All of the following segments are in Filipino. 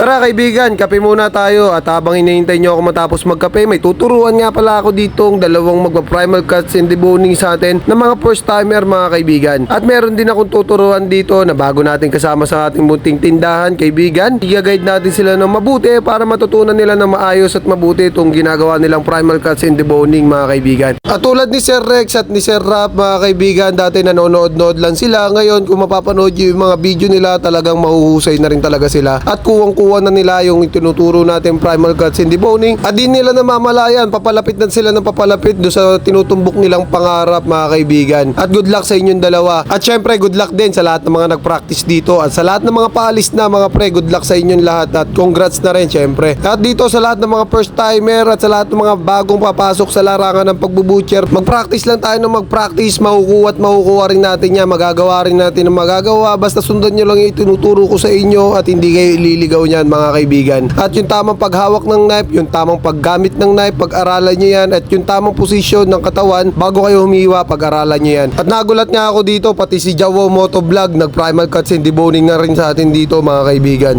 Tara kaibigan, kape muna tayo at habang hinihintay nyo ako matapos magkape, may tuturuan nga pala ako ditong dalawang magpa-primal cuts and deboning sa atin ng mga first timer mga kaibigan. At meron din akong tuturuan dito na bago natin kasama sa ating munting tindahan kaibigan, i-guide natin sila ng mabuti para matutunan nila ng maayos at mabuti itong ginagawa nilang primal cuts and deboning mga kaibigan. At tulad ni Sir Rex at ni Sir Rap mga kaibigan, dati nanonood-nood lang sila. Ngayon kung mapapanood yung mga video nila, talagang mahuhusay na rin talaga sila at kuwang-kuwa na nila yung itinuturo natin primal cuts and deboning. At di nila namamalayan, papalapit na sila ng papalapit do sa tinutumbok nilang pangarap mga kaibigan. At good luck sa inyong dalawa. At syempre good luck din sa lahat ng mga nag-practice dito at sa lahat ng mga paalis na mga pre, good luck sa inyong lahat at congrats na rin syempre. At dito sa lahat ng mga first timer at sa lahat ng mga bagong papasok sa larangan ng pagbubutcher, mag-practice lang tayo ng mag-practice, makukuha at makukuha rin natin yan, magagawa rin natin ang magagawa, basta sundan nyo lang yung itinuturo ko sa inyo at hindi kayo ililigaw niyan mga kaibigan. At yung tamang paghawak ng knife, yung tamang paggamit ng knife, pag-aralan nyo yan, at yung tamang posisyon ng katawan bago kayo humiwa, pag-aralan nyo yan. At nagulat nga ako dito, pati si Jawo Motovlog nag-primal cuts and deboning na rin sa atin dito mga kaibigan.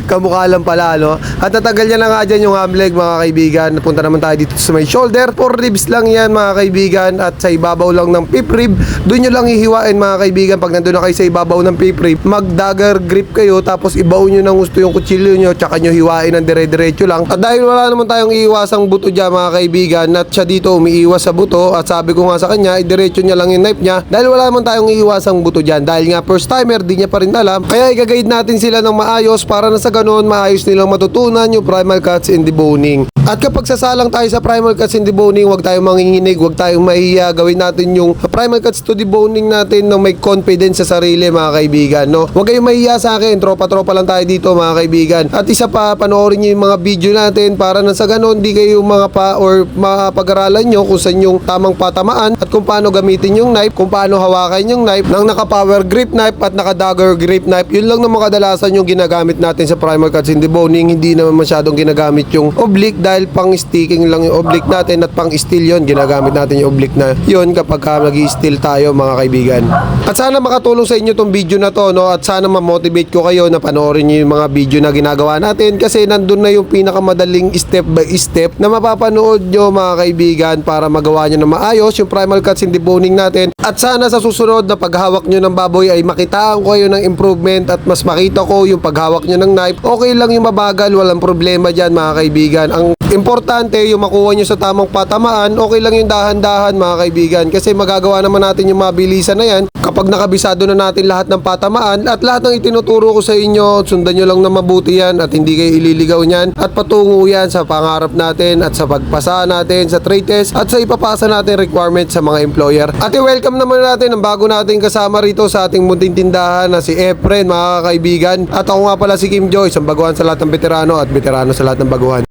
Kamukha lang pala no. At tatagal niya na nga dyan yung ham leg mga kaibigan. Punta naman tayo dito sa may shoulder, 4 ribs lang yan mga kaibigan, at sa ibabaw lang ng fifth rib, doon nyo lang hihiwain mga kaibigan. Pag nandun na kayo sa ibabaw ng fifth rib, mag-dagger grip kayo, tapos ibaw nyo ng gusto yung kutsilyo nyo, tsaka nyo hiwain ng dire-diretso lang. At dahil wala naman tayong iiwasang buto dyan mga kaibigan, at siya dito umiiwas sa buto, at sabi ko nga sa kanya, idiretso niya lang yung knife niya dahil wala naman tayong iiwasang buto dyan. Dahil nga first timer, di niya pa rin alam, kaya i-guide natin sila ng maayos para na sa ganun maayos nilang matutunan yung primal cuts and deboning. At kapag sasalang tayo sa primal cuts and deboning, huwag tayong manginginig, huwag tayong mahiya. Gawin natin yung primal cuts to deboning natin ng may confidence sa sarili mga kaibigan, no? Huwag kayong mahiya sa akin, tropa-tropa lang tayo dito mga kaibigan. At isa pa, panoorin nyo yung mga video natin para na sa ganun di kayo mga mapag-aralan nyo kung saan yung tamang patamaan at kung paano gamitin yung knife, kung paano hawakan yung knife ng naka-power grip knife at naka-dagger grip knife. Yun lang naman kadalasan yung ginagamit natin sa primal cuts and deboning. Hindi naman masyadong ginagamit yung oblique dahil pang sticking lang yung oblique natin, at pang steel yun, ginagamit natin yung oblique na yun kapag nag-i-steel tayo mga kaibigan. At sana makatulong sa inyo tong video na to, no? At sana ma-motivate ko kayo na panoorin nyo yung mga video na ginagawa natin, kasi nandun na yung pinakamadaling step by step na mapapanood nyo mga kaibigan para magawa nyo na maayos yung primal cuts and deboning natin. At sana sa susunod na paghawak nyo ng baboy ay makitaan ko kayo ng improvement at mas makita ko yung paghawak nyo ng knife. Okay lang yung mabagal, walang problema dyan mga kaibigan. Ang importante yung makuha nyo sa tamang patamaan. Okay lang yung dahan-dahan mga kaibigan, kasi magagawa naman natin yung mabilisan na yan kapag nakabisado na natin lahat ng patamaan. At lahat ng itinuturo ko sa inyo, sundan nyo lang na mabuti yan at hindi kayo ililigaw nyan, at patungo yan sa pangarap natin at sa pagpasa natin sa trade test at sa ipapasa natin requirement sa mga employer. At i-welcome naman natin ang bago nating kasama rito sa ating munting tindahan na si Efren mga kaibigan. At ako nga pala si Kim Joyce, ang baguhan sa lahat ng veterano at veterano sa lahat ng baguhan.